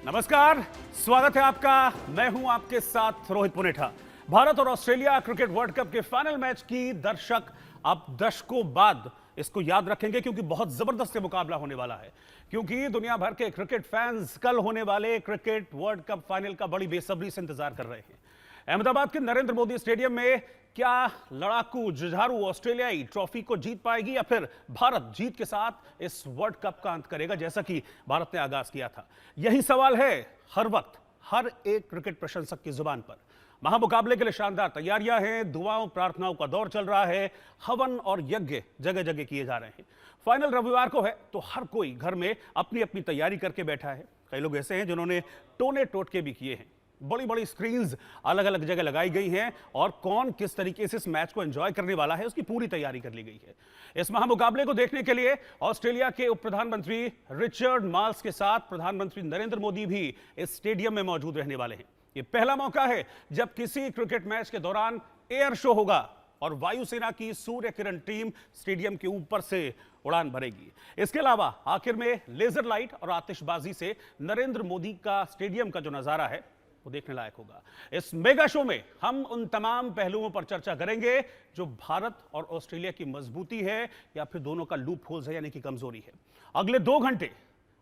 नमस्कार, स्वागत है आपका। मैं हूं आपके साथ रोहित पुनेठा। भारत और ऑस्ट्रेलिया क्रिकेट वर्ल्ड कप के फाइनल मैच की दर्शक अब दशकों बाद इसको याद रखेंगे, क्योंकि बहुत जबरदस्त मुकाबला होने वाला है। क्योंकि दुनिया भर के क्रिकेट फैंस कल होने वाले क्रिकेट वर्ल्ड कप फाइनल का बड़ी बेसब्री से इंतजार कर रहे हैं। अहमदाबाद के नरेंद्र मोदी स्टेडियम में क्या लड़ाकू जुझारू ऑस्ट्रेलियाई ट्रॉफी को जीत पाएगी, या फिर भारत जीत के साथ इस वर्ल्ड कप का अंत करेगा, जैसा कि भारत ने आगाज किया था? यही सवाल है हर वक्त हर एक क्रिकेट प्रशंसक की जुबान पर। महामुकाबले के लिए शानदार तैयारियां हैं, दुआओं प्रार्थनाओं का दौर चल रहा है, हवन और यज्ञ जगह जगह किए जा रहे हैं। फाइनल रविवार को है, तो हर कोई घर में अपनी अपनी तैयारी करके बैठा है। कई लोग ऐसे हैं जिन्होंने टोने टोटके भी किए हैं। बड़ी बड़ी स्क्रीन्स अलग अलग जगह लगाई गई हैं, और कौन किस तरीके से इस मैच को एंजॉय करने वाला है उसकी पूरी तैयारी कर ली गई है। इस महामुकाबले को देखने के लिए ऑस्ट्रेलिया के उप प्रधानमंत्री रिचर्ड मार्ल्स के साथ प्रधानमंत्री नरेंद्र मोदी भी इस स्टेडियम में मौजूद रहने वाले हैं। यह पहला मौका है जब किसी क्रिकेट मैच के दौरान एयर शो होगा और वायुसेना की सूर्य किरण टीम स्टेडियम के ऊपर से उड़ान भरेगी। इसके अलावा आखिर में लेजर लाइट और आतिशबाजी से नरेंद्र मोदी का स्टेडियम का जो नजारा है वो देखने लायक होगा। इस मेगा शो में हम उन तमाम पहलुओं पर चर्चा करेंगे जो भारत और ऑस्ट्रेलिया की मजबूती है या फिर दोनों का लूप होल्स है, यानी कि कमजोरी है। अगले 2 घंटे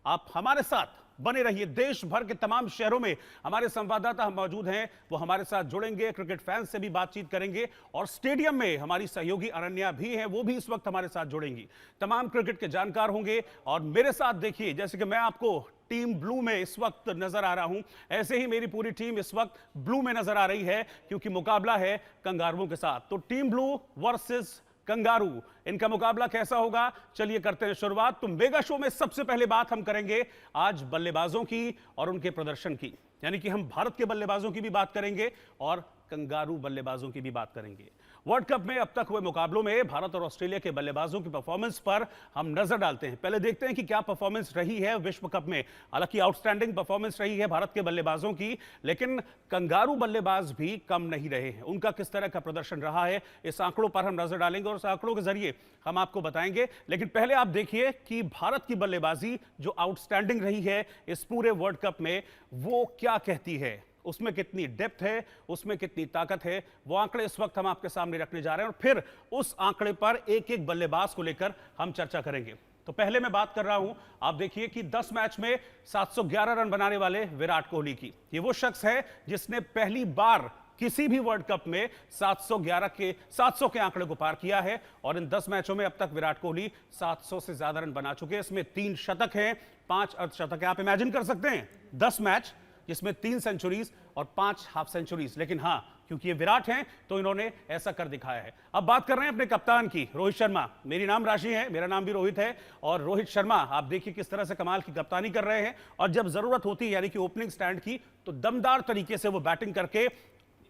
आप हमारे साथ बने रहिए। देश भर के तमाम शहरों में हमारे संवाददाता मौजूद हैं, वो हमारे साथ जुड़ेंगे, क्रिकेट फैंस से भी बातचीत करेंगे, और स्टेडियम में हमारी सहयोगी अनन्या भी हैं, वो भी इस वक्त हमारे साथ जुड़ेंगी। तमाम क्रिकेट के जानकार होंगे, और मेरे साथ देखिए, जैसे कि मैं आपको टीम ब्लू में इस वक्त नजर आ रहा हूं, ऐसे ही मेरी पूरी टीम इस वक्त ब्लू में नजर आ रही है, क्योंकि मुकाबला है कंगारुओं के साथ। तो टीम ब्लू वर्सेस कंगारू, इनका मुकाबला कैसा होगा, चलिए करते हैं शुरुआत। तो मेगा शो में सबसे पहले बात हम करेंगे आज बल्लेबाजों की और उनके प्रदर्शन की, यानी कि हम भारत के बल्लेबाजों की भी बात करेंगे और कंगारू बल्लेबाजों की भी बात करेंगे। वर्ल्ड कप में अब तक हुए मुकाबलों में भारत और ऑस्ट्रेलिया के बल्लेबाजों की परफॉर्मेंस पर हम नजर डालते हैं। पहले देखते हैं कि क्या परफॉर्मेंस रही है विश्व कप में। हालांकि आउटस्टैंडिंग परफॉर्मेंस रही है भारत के बल्लेबाजों की, लेकिन कंगारू बल्लेबाज भी कम नहीं रहे हैं। उनका किस तरह का प्रदर्शन रहा है, इस आंकड़ों पर हम नजर डालेंगे और इस आंकड़ों के जरिए हम आपको बताएंगे। लेकिन पहले आप देखिए कि भारत की बल्लेबाजी जो आउटस्टैंडिंग रही है इस पूरे वर्ल्ड कप में, वो क्या कहती है, उसमें कितनी डेप्थ है, उसमें कितनी ताकत है, वो आंकड़े इस वक्त हम आपके सामने रखने जा रहे हैं, और फिर उस आंकड़े पर एक एक बल्लेबाज को लेकर हम चर्चा करेंगे। तो पहले मैं बात कर रहा हूं, आप देखिए कि 10 मैच में 711 रन बनाने वाले विराट कोहली की। ये वो शख्स है जिसने पहली बार किसी भी वर्ल्ड कप में 700 के आंकड़े को पार किया है, और इन 10 मैचों में अब तक विराट कोहली 700 से ज्यादा रन बना चुके हैं। इसमें 3 शतक हैं, 5 अर्धशतक हैं। आप इमेजिन कर सकते हैं 10 मैच जिसमें 3 सेंचुरीज और 5 हाफ सेंचुरीज, लेकिन हां, क्योंकि ये विराट हैं तो इन्होंने ऐसा कर दिखाया है। अब बात कर रहे हैं अपने कप्तान की, रोहित शर्मा। मेरी नाम राशि है, मेरा नाम भी रोहित है, और रोहित शर्मा आप देखिए किस तरह से कमाल की कप्तानी कर रहे हैं, और जब जरूरत होती है यानी कि ओपनिंग स्टैंड की, तो दमदार तरीके से वो बैटिंग करके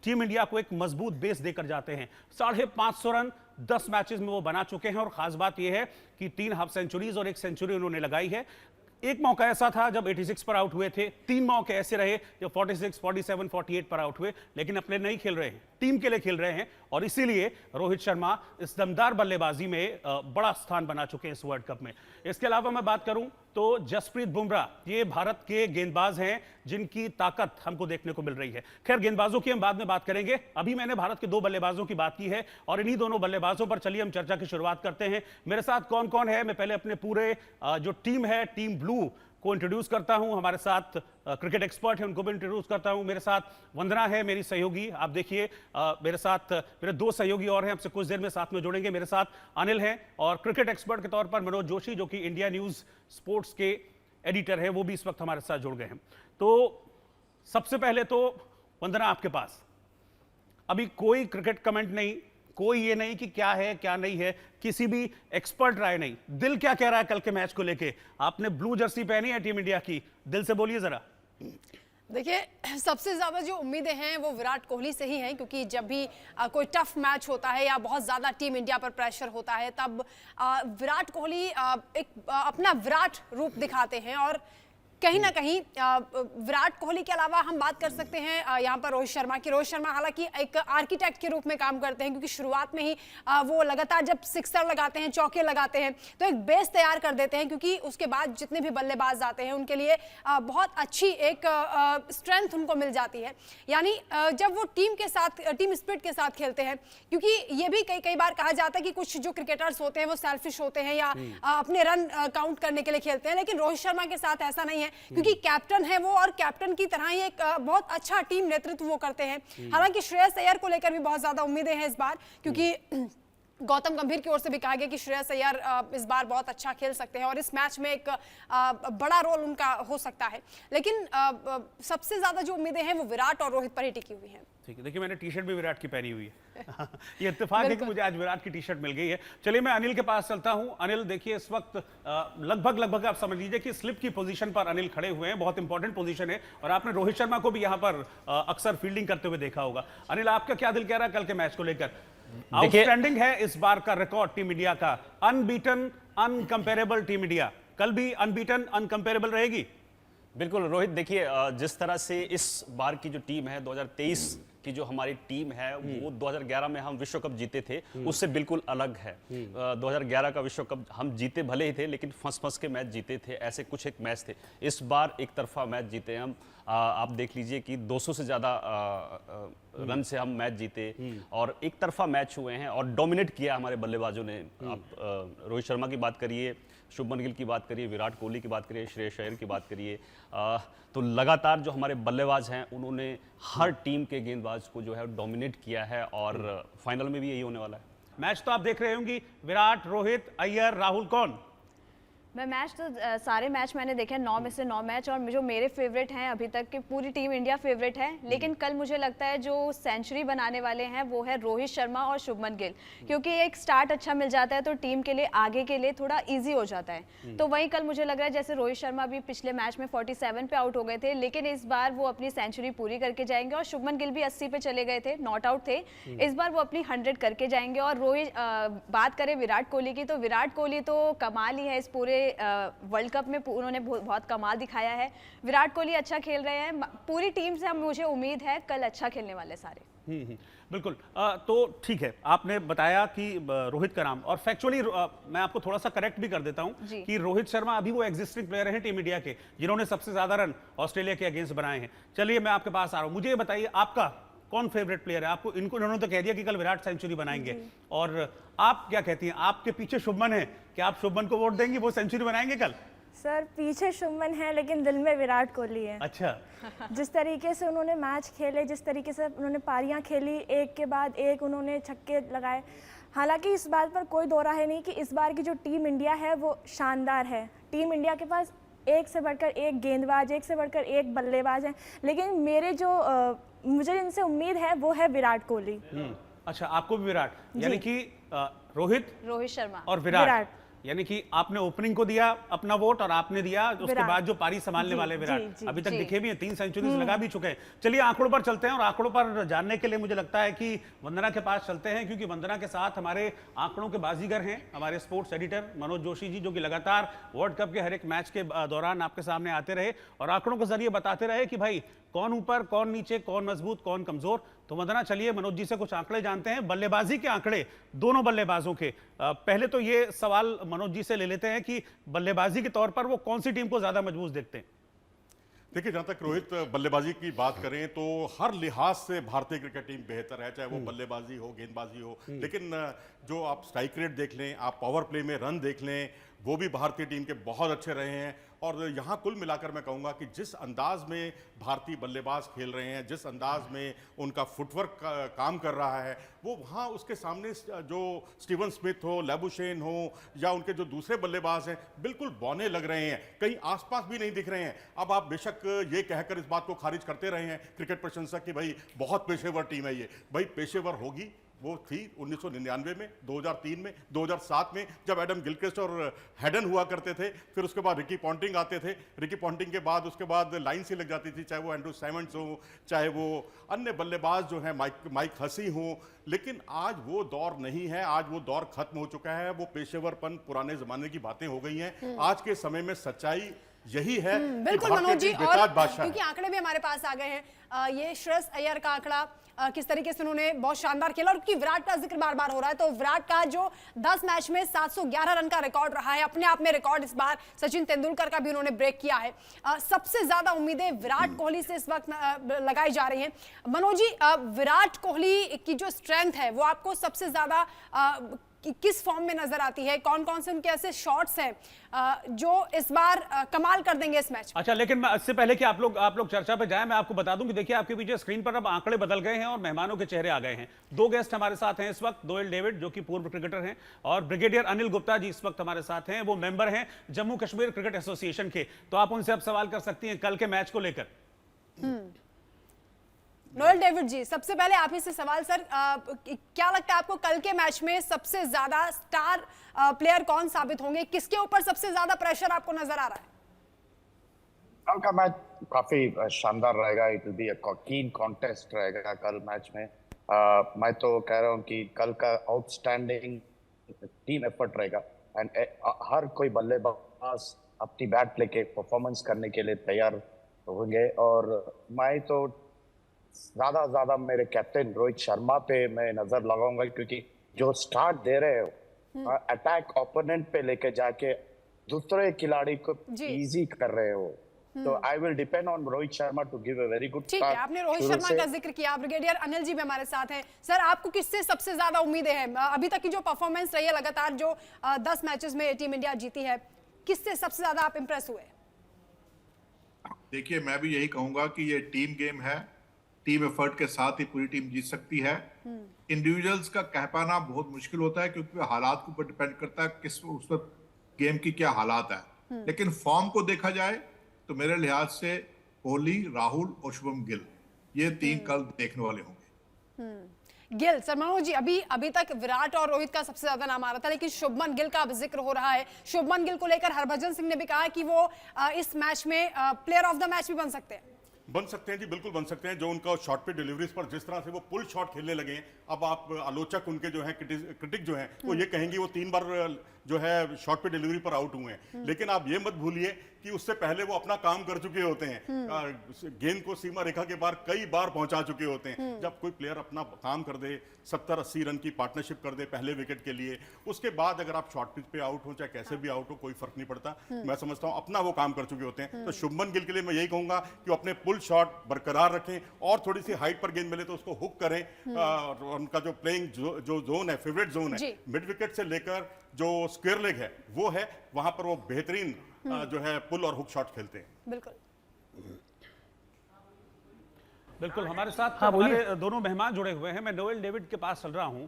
टीम इंडिया को एक मजबूत बेस देकर जाते हैं। 550 रन 10 मैचेस में वो बना चुके हैं, और खास बात यह है कि 3 हाफ सेंचुरीज और 1 सेंचुरी उन्होंने लगाई है। एक मौका ऐसा था जब 86 पर आउट हुए थे, 3 मौके ऐसे रहे जब 46, 47, 48 पर आउट हुए, लेकिन अपने नहीं खेल रहे हैं, टीम के लिए खेल रहे हैं, और इसीलिए रोहित शर्मा इस दमदार बल्लेबाजी में बड़ा स्थान बना चुके हैं इस वर्ल्ड कप में। इसके अलावा मैं बात करूं तो जसप्रीत बुमराह, ये भारत के गेंदबाज हैं जिनकी ताकत हमको देखने को मिल रही है। खैर, गेंदबाजों की हम बाद में बात करेंगे, अभी मैंने भारत के 2 बल्लेबाजों की बात की है, और इन्हीं दोनों बल्लेबाजों पर चलिए हम चर्चा की शुरुआत करते हैं। मेरे साथ कौन कौन है, मैं पहले अपने पूरे जो टीम है, टीम ब्लू को इंट्रोड्यूस करता हूं। हमारे साथ क्रिकेट एक्सपर्ट है, उनको भी इंट्रोड्यूस करता हूं। मेरे साथ वंदना है, मेरी सहयोगी। आप देखिए मेरे साथ मेरे 2 सहयोगी और हैं, आपसे कुछ देर में साथ में जुड़ेंगे। मेरे साथ अनिल हैं, और क्रिकेट एक्सपर्ट के तौर पर मनोज जोशी, जो कि इंडिया न्यूज स्पोर्ट्स के एडिटर है, वो भी इस वक्त हमारे साथ जुड़ गए हैं। तो सबसे पहले तो वंदना, आपके पास अभी कोई क्रिकेट कमेंट नहीं, कोई ये नहीं कि क्या है क्या नहीं है, किसी भी एक्सपर्ट राय नहीं, दिल क्या कह रहा है कल के मैच को लेके? आपने ब्लू जर्सी पहनी है टीम इंडिया की, दिल से बोलिए जरा। देखिए, सबसे ज्यादा जो उम्मीदें हैं वो विराट कोहली से ही हैं, क्योंकि जब भी कोई टफ मैच होता है या बहुत ज्यादा टीम इंडिया पर प्रेशर होता है, तब विराट कोहली एक अपना विराट रूप दिखाते हैं, और कहीं ना कहीं विराट कोहली के अलावा हम बात कर सकते हैं यहाँ पर रोहित शर्मा की। रोहित शर्मा हालांकि एक आर्किटेक्ट के रूप में काम करते हैं, क्योंकि शुरुआत में ही वो लगातार जब सिक्सर लगाते हैं, चौके लगाते हैं, तो एक बेस तैयार कर देते हैं, क्योंकि उसके बाद जितने भी बल्लेबाज आते हैं उनके लिए बहुत अच्छी एक स्ट्रेंथ उनको मिल जाती है। यानी जब वो टीम के साथ, टीम स्पिरिट के साथ खेलते हैं, क्योंकि ये भी कई बार कहा जाता है कि कुछ जो क्रिकेटर्स होते हैं वो सेल्फिश होते हैं या अपने रन काउंट करने के लिए खेलते हैं, लेकिन रोहित शर्मा के साथ ऐसा नहीं है, क्योंकि कैप्टन है वो, और कैप्टन की तरह ही एक बहुत अच्छा टीम नेतृत्व वो करते हैं। हालांकि श्रेयस अय्यर को लेकर भी बहुत ज्यादा उम्मीदें हैं इस बार, क्योंकि गौतम गंभीर की ओर से भी कहा गया कि श्रेयस अय्यर इस बार बहुत अच्छा खेल सकते हैं और इस मैच में एक बड़ा रोल उनका हो सकता है। लेकिन सबसे ज्यादा जो उम्मीदें हैं वो विराट और रोहित पर ही टिकी हुई हैं। ठीक है, देखिए मैंने टी शर्ट भी विराट की पहनी हुई है। ये इत्तेफाक है कि मुझे आज विराट की टी शर्ट मिल गई है। चलिए मैं अनिल के पास चलता हूं। अनिल देखिए, इस वक्त लगभग आप समझ लीजिए कि स्लिप की पोजीशन पर अनिल खड़े हुए हैं, बहुत इंपॉर्टेंट पोजीशन है, और आपने रोहित शर्मा को भी यहां पर अक्सर फील्डिंग करते हुए देखा होगा। अनिल, आपका क्या दिल कह रहा है कल के मैच को लेकर? आउटस्टैंडिंग है इस बार का रिकॉर्ड टीम इंडिया का, अनबीटन अनकंपेरेबल टीम इंडिया, कल भी अनबीटन अनकंपेरेबल रहेगी? बिल्कुल रोहित, देखिए जिस तरह से इस बार की जो टीम है 2023 की जो हमारी टीम है वो 2011 में हम विश्व कप जीते थे, उससे बिल्कुल अलग है। 2011 का विश्व कप हम जीते भले ही थे, लेकिन फंस के मैच जीते थे, ऐसे कुछ एक मैच थे। इस बार एक तरफा मैच जीते हम। आप देख लीजिए कि 200 से ज़्यादा रन से हम मैच जीते और एक तरफा मैच हुए हैं और डोमिनेट किया हमारे बल्लेबाजों ने। आप रोहित शर्मा की बात करिए, शुभमन गिल की बात करिए, विराट कोहली की बात करिए, श्रेयस अय्यर की बात करिए, तो लगातार जो हमारे बल्लेबाज हैं उन्होंने हर टीम के गेंदबाज को जो है डोमिनेट किया है और फाइनल में भी यही होने वाला है। मैच तो आप देख रहे होंगे, विराट, रोहित, अय्यर, राहुल, कौन? मैं मैच तो सारे मैच मैंने देखे, 9 में से 9 मैच, और जो मेरे फेवरेट हैं अभी तक की पूरी टीम इंडिया फेवरेट है। लेकिन कल मुझे लगता है जो सेंचुरी बनाने वाले हैं वो है रोहित शर्मा और शुभमन गिल, क्योंकि एक स्टार्ट अच्छा मिल जाता है तो टीम के लिए आगे के लिए थोड़ा इजी हो जाता है। तो वहीं कल मुझे लग रहा है जैसे रोहित शर्मा भी पिछले मैच में 47 पे आउट हो गए थे, लेकिन इस बार वो अपनी सेंचुरी पूरी करके जाएंगे, और शुभमन गिल भी 80 पे चले गए थे, नॉट आउट थे, इस बार वो अपनी 100 करके जाएंगे। और रोहित बात करें विराट कोहली की, तो विराट कोहली तो कमाल ही है इस पूरे वर्ल्ड कप में, उन्होंने बहुत कमाल दिखाया है। विराट कोहली अच्छा खेल रहे हैं, पूरी टीम से मुझे उम्मीद है कल अच्छा खेलने वाले सारे। बिल्कुल। तो ठीक है, आपने बताया कि रोहित का नाम, और फैक्चुअली मैं आपको थोड़ा सा करेक्ट भी कर देता हूं कि रोहित शर्मा अभी वो एग्जिस्टिंग प्लेयर हैं टीम इंडिया के जिन्होंने सबसे ज्यादा रन ऑस्ट्रेलिया के अगेंस्ट बनाए हैं। चलिए मैं आपके पास आ रहा हूं, मुझे ये बताइए आपका कौन फेवरेट प्लेयर है? आपको इन्होंने तो कह दिया कि कल विराट सेंचुरी बनाएंगे, और आप क्या कहती हैं? आपके पीछे शुभमन है, क्या आप शुभमन को वोट देंगी, वो सेंचुरी बनाएंगे कल? सर पीछे शुभमन है लेकिन दिल में विराट कोहली है। अच्छा। जिस तरीके से उन्होंने मैच खेले, जिस तरीके से उन्होंने पारियां खेली, एक के बाद एक उन्होंने छक्के लगाए, हालांकि इस बात पर कोई दो राय नहीं कि इस बार की जो टीम इंडिया है वो शानदार है। टीम इंडिया के पास एक से बढ़कर एक गेंदबाज, एक से बढ़कर एक बल्लेबाज हैं, लेकिन मुझे जिनसे उम्मीद है वो है विराट कोहली। अच्छा, आपको भी विराट, यानी कि रोहित शर्मा और विराट, यानी कि आपने ओपनिंग को दिया अपना वोट और आपने दिया उसके बाद जो पारी संभालने वाले विराट, अभी तक दिखे भी हैं, 3 सेंचुरीज लगा भी चुके हैं। चलिए आंकड़ों पर चलते हैं, और आंकड़ों पर जानने के लिए मुझे लगता है कि वंदना के पास चलते हैं, क्योंकि वंदना के साथ हमारे आंकड़ों के बाजीगर हैं हमारे स्पोर्ट्स एडिटर मनोज जोशी जी, जो कि लगातार वर्ल्ड कप के हर एक मैच के दौरान आपके सामने आते रहे और आंकड़ों के जरिए बताते रहे कि भाई कौन ऊपर, कौन नीचे, कौन मजबूत, कौन कमजोर। तो वंदना, चलिए मनोज जी से कुछ आंकड़े जानते हैं, बल्लेबाजी के आंकड़े दोनों बल्लेबाजों के। पहले तो ये सवाल मनोज जी से ले लेते हैं कि बल्लेबाजी के तौर पर वो कौन सी टीम को ज्यादा मजबूत देखते हैं? देखिए, जहाँ तक रोहित बल्लेबाजी की बात करें तो हर लिहाज से भारतीय क्रिकेट टीम बेहतर है, चाहे वो बल्लेबाजी हो, गेंदबाजी हो। लेकिन जो आप स्ट्राइक रेट देख लें, आप पावर प्ले में रन देख लें, वो भी भारतीय टीम के बहुत अच्छे रहे हैं। और यहाँ कुल मिलाकर मैं कहूँगा कि जिस अंदाज में भारतीय बल्लेबाज खेल रहे हैं, जिस अंदाज में उनका फुटवर्क काम कर रहा है, वो वहाँ उसके सामने जो स्टीवन स्मिथ हो, लैबुशेन हो, या उनके जो दूसरे बल्लेबाज हैं, बिल्कुल बौने लग रहे हैं, कहीं आसपास भी नहीं दिख रहे हैं। अब आप बेशक ये कहकर इस बात को खारिज करते रहे हैं क्रिकेट प्रशंसक कि भाई बहुत पेशेवर टीम है ये, भाई पेशेवर होगी वो थी 1999 में, 2003 में, 2007 में, जब एडम गिलक्रिस्ट और हेडन हुआ करते थे। फिर उसके बाद रिकी पॉन्टिंग आते थे, रिकी पॉन्टिंग के बाद उसके बाद लाइन सी लग जाती थी, चाहे वो एंड्रू साइमंड्स हो, चाहे वो अन्य बल्लेबाज जो हैं माइक हसी हो। लेकिन आज वो दौर नहीं है, आज वो दौर खत्म हो चुका है, वो पेशेवरपन पुराने जमाने की बातें हो गई हैं। आज के समय में सच्चाई यही है कि बिल्कुल भारतीय मनोज जी, टीम और बेताज बादशाह है। क्योंकि आंकड़े भी हमारे पास आ गए हैं, ये श्रेयस अय्यर का आंकड़ा, किस तरीके से उन्होंने बहुत शानदार खेला, और क्योंकि विराट का जिक्र बार बार हो रहा है, तो विराट का जो 10 मैच में 711 रन का रिकॉर्ड रहा है, अपने आप में रिकॉर्ड इस बार सचिन तेंदुलकर का भी उन्होंने ब्रेक किया है। सबसे ज्यादा उम्मीदें विराट कोहली से इस वक्त लगाई जा रही हैं। मनोज जी, विराट कोहली की जो स्ट्रेंथ है वो आपको सबसे ज्यादा किस फॉर्म में नजर आती है? कौन कौन से उनके ऐसे शॉट्स हैं जो इस बार कमाल कर देंगे इस मैच? अच्छा, लेकिन इससे पहले कि आप लोग चर्चा पे जाएं, मैं आपको बता दूं कि देखिए आपके पीछे स्क्रीन पर अब आंकड़े बदल गए हैं और मेहमानों के चेहरे आ गए हैं। दो गेस्ट हमारे साथ हैं इस वक्त, नोएल डेविड जो कि पूर्व क्रिकेटर हैं, और ब्रिगेडियर अनिल गुप्ता जी इस वक्त हमारे साथ हैं। वो मेंबर हैं जम्मू कश्मीर क्रिकेट एसोसिएशन के। तो आप उनसे अब सवाल कर सकती हैं कल के मैच को लेकर। नोएल डेविड जी, सबसे पहले आप ही से सवाल सर, क्या लगता है आपको कल के मैच में सबसे ज्यादा स्टार प्लेयर कौन साबित होंगे? किसके ऊपर सबसे ज्यादा प्रेशर आपको नजर आ रहा है? कल का मैच काफी शानदार रहेगा। इट विल बी अ कीन कॉन्टेस्ट रहेगा कल मैच में। मैं तो कह रहा हूँ कि कल का आउटस्टैंडिंग टीम एफर्ट रहेगा एंड हर कोई बल्लेबाज अपनी बैट लेके परफॉर्मेंस करने के लिए तैयार होंगे। और मैं तो ज्यादा मेरे कैप्टन रोहित शर्मा पे मैं नजर लगाऊंगा, क्योंकि जो स्टार्ट दे रहे हो, अटैक ओपोनेंट पे लेके जाके दूसरे खिलाड़ी को इजी कर रहे हो, तो I will depend on Rohit Sharma to give a very good ठीक है, आपने रोहित शर्मा का जिक्र किया। ब्रिगेडियर अनिल जी भी हमारे साथ हैं। सर, आपको किससे सबसे ज्यादा उम्मीदें हैं? अभी तक की जो परफॉर्मेंस रही है लगातार, जो 10 मैचेस में टीम इंडिया जीती है, किससे सबसे ज्यादा आप इंप्रेस हुए? देखिए, मैं भी यही कहूंगा कि ये टीम गेम है, टीम एफर्ट के साथ ही पूरी टीम जीत सकती है। इंडिविजुअल्स का कह पाना बहुत मुश्किल होता है, क्योंकि हालात के ऊपर डिपेंड करता है किस उस वक्त गेम की क्या हालात है। लेकिन फॉर्म को देखा जाए तो मेरे लिहाज से कोहली, राहुल और शुभम गिल, ये तीन कल देखने वाले होंगे। गिल, सर मनोज जी, अभी तक विराट और रोहित का सबसे ज्यादा नाम आ रहा था, लेकिन शुभमन गिल का अब जिक्र हो रहा है। शुभमन गिल को लेकर हरभजन सिंह ने भी कहा कि वो इस मैच में प्लेयर ऑफ द मैच भी बन सकते हैं। बन सकते हैं जी, बिल्कुल बन सकते हैं। जो उनका शॉट पे डिलीवरीज पर जिस तरह से वो पुल शॉट खेलने लगे हैं, अब आप आलोचक उनके जो हैं, क्रिटिक जो हैं, वो ये कहेंगे वो 3 बार जो है शॉट पे डिलीवरी पर आउट हुए हैं। लेकिन आप ये मत भूलिए कि उससे पहले वो अपना काम कर चुके होते हैं। गेंद को सीमा रेखा के बाहर कई बार पहुंचा चुके होते हैं। जब कोई प्लेयर अपना काम कर दे, 70-80 रन की पार्टनरशिप कर दे पहले विकेट के लिए, उसके बाद अगर आप शॉर्ट पिच पे आउट हो, चाहे कैसे भी आउट हो, कोई फर्क नहीं पड़ता। मैं समझता हूं अपना वो काम कर चुके होते हैं। तो शुभमन गिल के लिए मैं यही कहूंगा कि वो अपने पुल शॉट बरकरार रखें और थोड़ी सी हाइट पर गेंद मिले तो उसको हुक करें। और उनका जो प्लेइंग जो जोन है, फेवरेट जोन है, मिड विकेट से लेकर जो स्क्वायर लेग है वो है, वहां पर वो बेहतरीन जो है पुल और हुक शॉट खेलते हैं। बिल्कुल हमारे साथ हमारे दोनों मेहमान जुड़े हुए हैं। मैं नोएल डेविड के पास चल रहा हूं।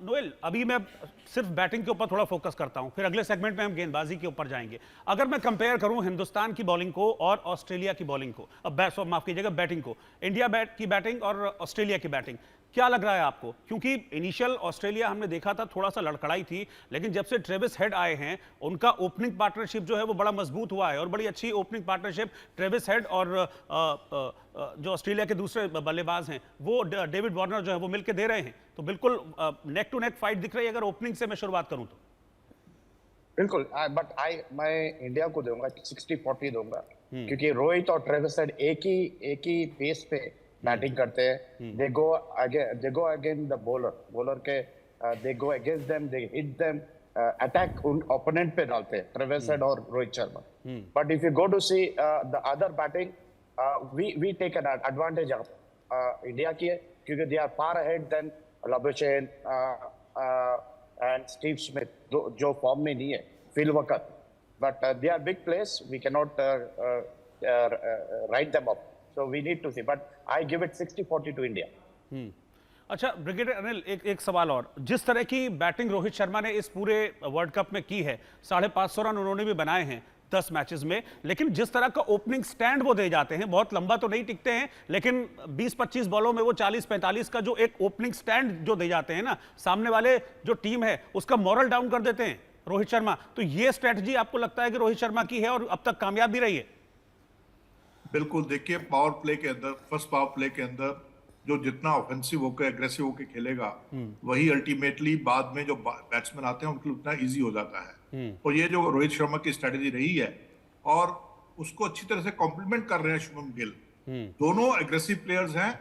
नोएल, अभी मैं सिर्फ बैटिंग के ऊपर थोड़ा फोकस करता हूं, फिर अगले सेगमेंट में हम गेंदबाजी के ऊपर जाएंगे। अगर मैं कंपेयर करूं हिंदुस्तान की बॉलिंग को और ऑस्ट्रेलिया की बॉलिंग को, माफ कीजिएगा, बैटिंग को, इंडिया की बैटिंग और ऑस्ट्रेलिया की बैटिंग, क्या लग रहा है आपको? क्योंकि इनिशियल ऑस्ट्रेलिया हमने देखा था थोड़ा सा लड़खड़ाई थी, लेकिन जब से ट्रेविस हेड आए हैं उनका ओपनिंग पार्टनरशिप जो है वो बड़ा मजबूत हुआ है और बड़ी अच्छी ओपनिंग पार्टनरशिप ट्रेविस हेड और जो ऑस्ट्रेलिया के दूसरे बल्लेबाज हैं वो डेविड वार्नर जो है वो मिलकर दे रहे हैं। तो बिल्कुल नेक टू नेक फाइट दिख रही है अगर ओपनिंग से मैं शुरुआत करूं तो। बिल्कुल, बट मैं इंडिया को दूंगा 60-40 दूंगा, क्योंकि रोहित और ट्रेविस हेड एक ही पेस पे बैटिंग करते हैं। They go again the bowler के, they go against them, they hit them, attack उन ओपोनेंट पे डालते हैं ट्रेविस हेड और Rohit Sharma. But if you go to see the other batting, we take an advantage of India की है, क्योंकि they are far ahead then Labuschagne and Steve Smith, जो form में नहीं है फिल वक्त, but they are big players, we can not write them up, so we need to see, but I give it 60-40 to India. अच्छा brigadier Anil, एक सवाल और। जिस तरह की बैटिंग रोहित शर्मा ने इस पूरे वर्ल्ड कप में की है, 550 रन उन्होंने भी बनाए हैं 10 मैचेस में, लेकिन जिस तरह का ओपनिंग स्टैंड वो दे जाते हैं, बहुत लंबा तो नहीं टिकते हैं, लेकिन 20-25 बॉलों में वो 40-45 का जो एक ओपनिंग स्टैंड जो दे जाते हैं ना, सामने वाले जो टीम है उसका मॉरल डाउन कर देते हैं रोहित शर्मा। तो ये स्ट्रेटजी आपको लगता है कि रोहित शर्मा की है और अब तक कामयाब भी रही है? बिल्कुल, देखिए पावर प्ले के अंदर, फर्स्ट पावर प्ले के अंदर जो जितना ऑफेंसिव होकर एग्रेसिव होकर खेलेगा, वही अल्टीमेटली बाद में जो बैट्समैन आते हैं उनके लिए उतना इजी हो जाता है। और ये जो रोहित शर्मा की स्ट्रेटेजी रही है, और उसको अच्छी तरह से कॉम्प्लीमेंट कर रहे हैं शुभम गिल। दोनों एग्रेसिव प्लेयर्स हैं,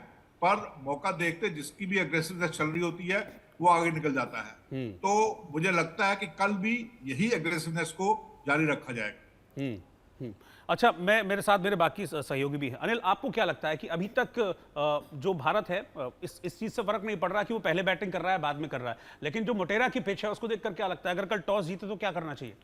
पर मौका देखते जिसकी भी एग्रेसिवनेस चल रही होती है वो आगे निकल जाता है। तो मुझे लगता है कि कल भी यही एग्रेसिवनेस को जारी रखा जाएगा। अच्छा, मेरे साथ मेरे बाकी सहयोगी भी हैं। अनिल, आपको क्या लगता है कि अभी तक जो भारत है, इस चीज से फर्क नहीं पड़ रहा कि वो पहले बैटिंग कर रहा है बाद में कर रहा है, लेकिन जो मोटेरा की पिच है उसको देखकर क्या लगता है, अगर कल टॉस जीते तो क्या करना चाहिए?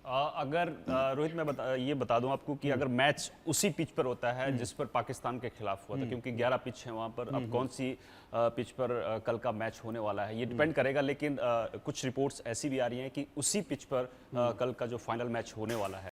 अगर रोहित मैं ये बता दूं आपको कि अगर मैच उसी पिच पर होता है जिस पर पाकिस्तान के खिलाफ हुआ था, क्योंकि 11 पिच है वहां पर, अब कौन सी पिच पर कल का मैच होने वाला है ये डिपेंड करेगा, लेकिन कुछ रिपोर्ट्स ऐसी भी आ रही हैं कि उसी पिच पर कल का जो फाइनल मैच होने वाला है